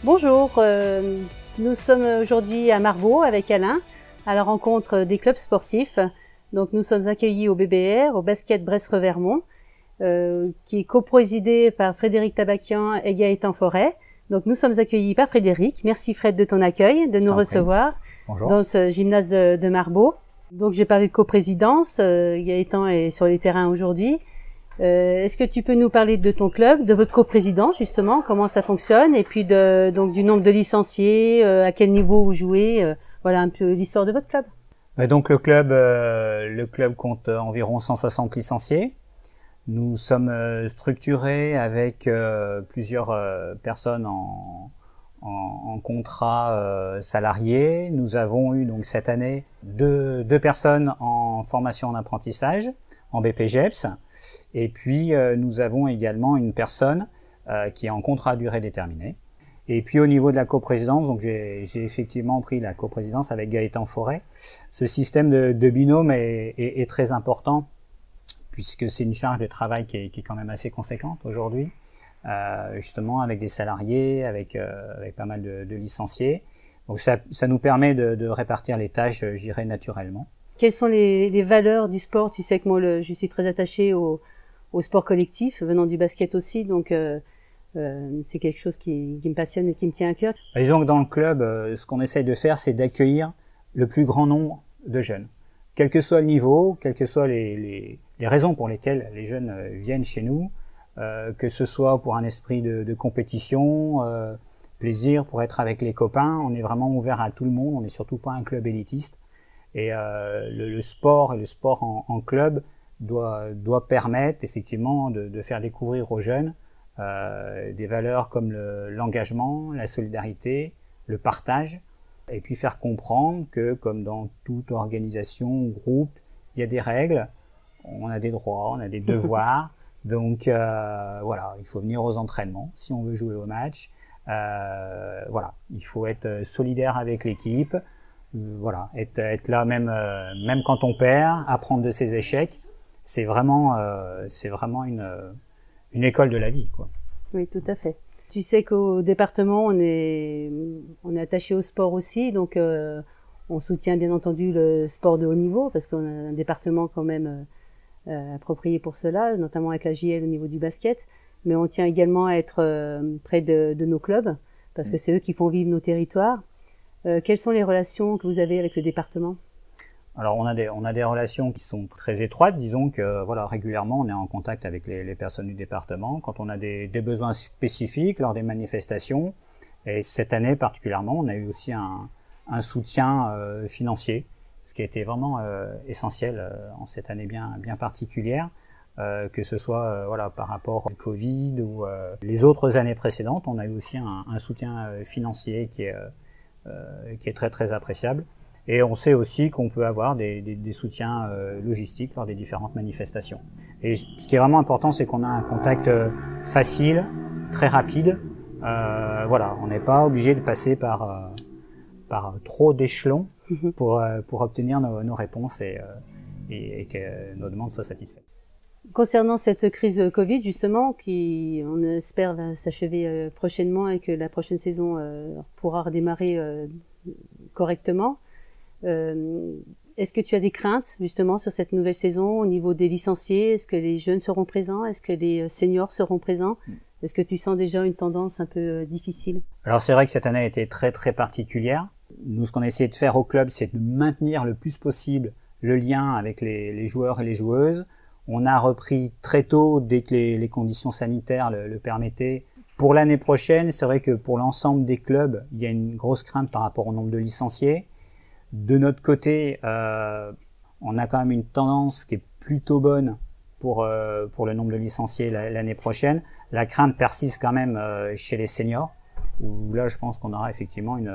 Bonjour, nous sommes aujourd'hui à Margaux avec Alain, à la rencontre des clubs sportifs. Donc nous sommes accueillis au BBR, au basket Brest-Revermont, qui est coprésidé par Frédéric Tabakian et Gaëtan Forêt. Donc nous sommes accueillis par Frédéric. Merci Fred de ton accueil, de nous recevoir dans ce gymnase de Margaux. Donc j'ai parlé de coprésidence, Gaëtan est sur les terrains aujourd'hui. Est-ce que tu peux nous parler de ton club, de votre coprésidence justement, comment ça fonctionne, et puis donc du nombre de licenciés, à quel niveau vous jouez, voilà un peu l'histoire de votre club. Donc le club compte environ 160 licenciés. Nous sommes structurés avec plusieurs personnes en contrat salarié. Nous avons eu donc cette année deux personnes en formation en apprentissage en BPGEPS, et puis nous avons également une personne qui est en contrat à durée déterminée. Et puis au niveau de la coprésidence, donc j'ai effectivement pris la coprésidence avec Gaëtan Forêt. Ce système de binôme est très important puisque c'est une charge de travail qui est quand même assez conséquente aujourd'hui, justement avec des salariés, avec pas mal de licenciés. Donc ça nous permet de répartir les tâches, je dirais, naturellement. Quelles sont les valeurs du sport? Tu sais que moi, je suis très attachée au sport collectif, venant du basket aussi, donc c'est quelque chose qui me passionne et qui me tient à cœur. Disons que dans le club, ce qu'on essaye de faire, c'est d'accueillir le plus grand nombre de jeunes. Quel que soit le niveau, quelles que soient les raisons pour lesquelles les jeunes viennent chez nous, que ce soit pour un esprit de compétition, plaisir, pour être avec les copains, on est vraiment ouvert à tout le monde, on n'est surtout pas un club élitiste. Et le sport en club doit permettre effectivement de faire découvrir aux jeunes des valeurs comme l'engagement, la solidarité, le partage, et puis faire comprendre que comme dans toute organisation, groupe, il y a des règles, on a des droits, on a des devoirs, donc voilà, il faut venir aux entraînements si on veut jouer au match, voilà, il faut être solidaire avec l'équipe. Voilà, être là même quand on perd, apprendre de ses échecs, c'est vraiment une école de la vie, quoi. Oui, tout à fait. Tu sais qu'au département, on est attaché au sport aussi, donc on soutient bien entendu le sport de haut niveau parce qu'on a un département quand même approprié pour cela, notamment avec la JL au niveau du basket, mais on tient également à être près de nos clubs parce que c'est eux qui font vivre nos territoires. Quelles sont les relations que vous avez avec le département? Alors on a des relations qui sont très étroites, disons que voilà, régulièrement on est en contact avec les personnes du département quand on a des besoins spécifiques lors des manifestations, et cette année particulièrement on a eu aussi un soutien financier, ce qui a été vraiment essentiel en cette année bien particulière, que ce soit voilà, par rapport au Covid ou les autres années précédentes, on a eu aussi un soutien financier qui est très très appréciable. Et on sait aussi qu'on peut avoir des soutiens logistiques lors des différentes manifestations. Et ce qui est vraiment important, c'est qu'on a un contact facile, très rapide. Voilà, on n'est pas obligé de passer par trop d'échelons pour obtenir nos réponses et que nos demandes soient satisfaites. Concernant cette crise Covid, justement, qui on espère va s'achever prochainement et que la prochaine saison pourra redémarrer correctement, est-ce que tu as des craintes justement sur cette nouvelle saison au niveau des licenciés? Est-ce que les jeunes seront présents? Est-ce que les seniors seront présents? Est-ce que tu sens déjà une tendance un peu difficile? Alors c'est vrai que cette année a été très très particulière. Nous, ce qu'on a essayé de faire au club, c'est de maintenir le plus possible le lien avec les joueurs et les joueuses. On a repris très tôt, dès que les conditions sanitaires le permettaient. Pour l'année prochaine, c'est vrai que pour l'ensemble des clubs, il y a une grosse crainte par rapport au nombre de licenciés. De notre côté, on a quand même une tendance qui est plutôt bonne pour le nombre de licenciés l'année prochaine. La crainte persiste quand même chez les seniors, où là je pense qu'on aura effectivement une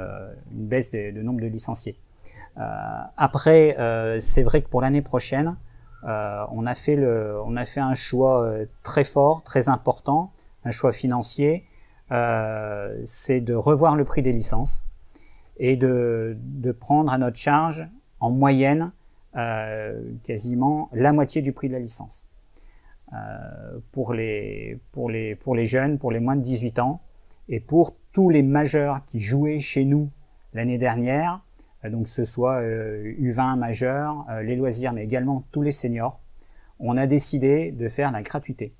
baisse de nombre de licenciés. Après, c'est vrai que pour l'année prochaine, on a fait un choix très fort, très important, un choix financier, c'est de revoir le prix des licences et de prendre à notre charge en moyenne quasiment la moitié du prix de la licence. Pour les jeunes, pour les moins de 18 ans, Et pour tous les majeurs qui jouaient chez nous l'année dernière, donc que ce soit U20 majeur, les loisirs, mais également tous les seniors, on a décidé de faire la gratuité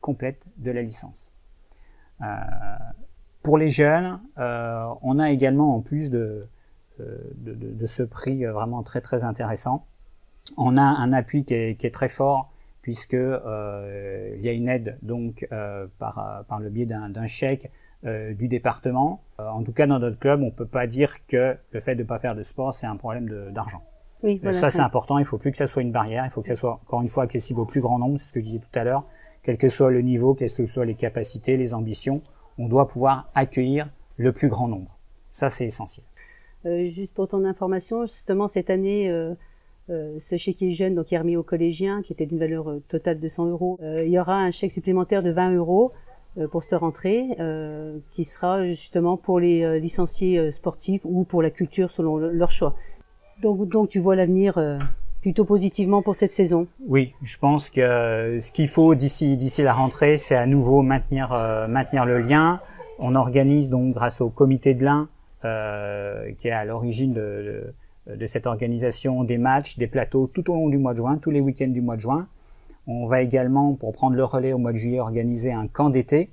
complète de la licence. Pour les jeunes, on a également, en plus de ce prix vraiment très très intéressant, on a un appui qui est très fort, puisque il y a une aide donc par le biais d'un chèque du département. En tout cas, dans notre club, on peut pas dire que le fait de ne pas faire de sport, c'est un problème d'argent. Oui, voilà, ça, c'est important. Il faut plus que ça soit une barrière. Il faut que ça soit, encore une fois, accessible au plus grand nombre. C'est ce que je disais tout à l'heure. Quel que soit le niveau, quelles que soient les capacités, les ambitions, on doit pouvoir accueillir le plus grand nombre. Ça, c'est essentiel. Juste pour ton information, justement, cette année, ce chèque jeune, donc, qui est remis aux collégiens, qui était d'une valeur totale de 100 €, il y aura un chèque supplémentaire de 20 € pour cette rentrée, qui sera justement pour les licenciés sportifs ou pour la culture selon leur choix. Donc tu vois l'avenir plutôt positivement pour cette saison. Oui, je pense que ce qu'il faut d'ici la rentrée, c'est à nouveau maintenir le lien. On organise donc grâce au comité de l'Ain, qui est à l'origine de cette organisation, des matchs, des plateaux tout au long du mois de juin, tous les week-ends du mois de juin. On va également, pour prendre le relais au mois de juillet, organiser un camp d'été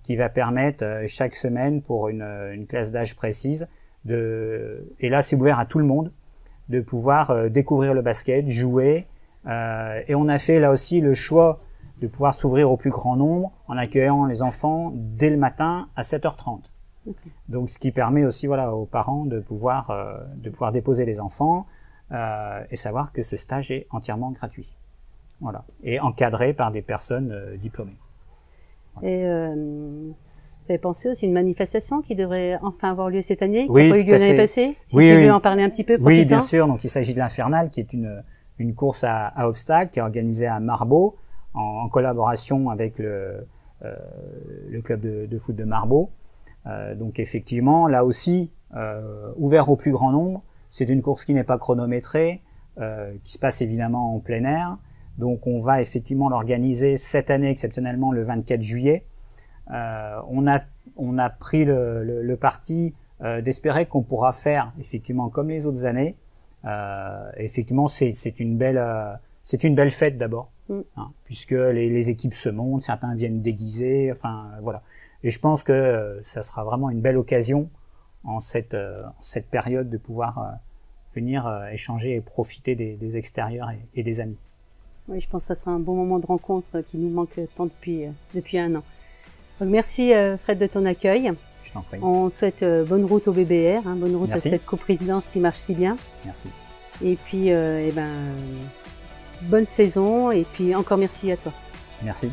qui va permettre chaque semaine pour une classe d'âge précise et là c'est ouvert à tout le monde, de pouvoir découvrir le basket, jouer, et on a fait là aussi le choix de pouvoir s'ouvrir au plus grand nombre en accueillant les enfants dès le matin à 7h30. Okay. Donc ce qui permet aussi voilà aux parents de pouvoir déposer les enfants et savoir que ce stage est entièrement gratuit. Voilà, et encadré par des personnes diplômées. Voilà. Et ça fait penser aussi à une manifestation qui devrait enfin avoir lieu cette année, qui oui, n'a pas eu lieu l'année passée. Si oui, tu oui. veux en parler un petit peu. Oui, bien sûr. Donc il s'agit de l'Infernal, qui est une course à obstacles qui est organisée à Marbeau en collaboration avec le club de foot de Marbeau. Donc effectivement, là aussi, ouvert au plus grand nombre. C'est une course qui n'est pas chronométrée, qui se passe évidemment en plein air. Donc on va effectivement l'organiser cette année exceptionnellement le 24 juillet. On a pris le parti d'espérer qu'on pourra faire effectivement comme les autres années. Effectivement, c'est une belle fête d'abord, hein, puisque les équipes se montent, certains viennent déguisés, enfin voilà. Et je pense que ça sera vraiment une belle occasion en cette période de pouvoir venir échanger et profiter des extérieurs et des amis. Oui, je pense que ça sera un bon moment de rencontre qui nous manque tant depuis un an. Donc, merci Fred de ton accueil. Je t'en prie. On souhaite bonne route au BBR, hein, bonne route merci. à cette coprésidence qui marche si bien. Merci. Et puis, bonne saison et puis encore merci à toi. Merci.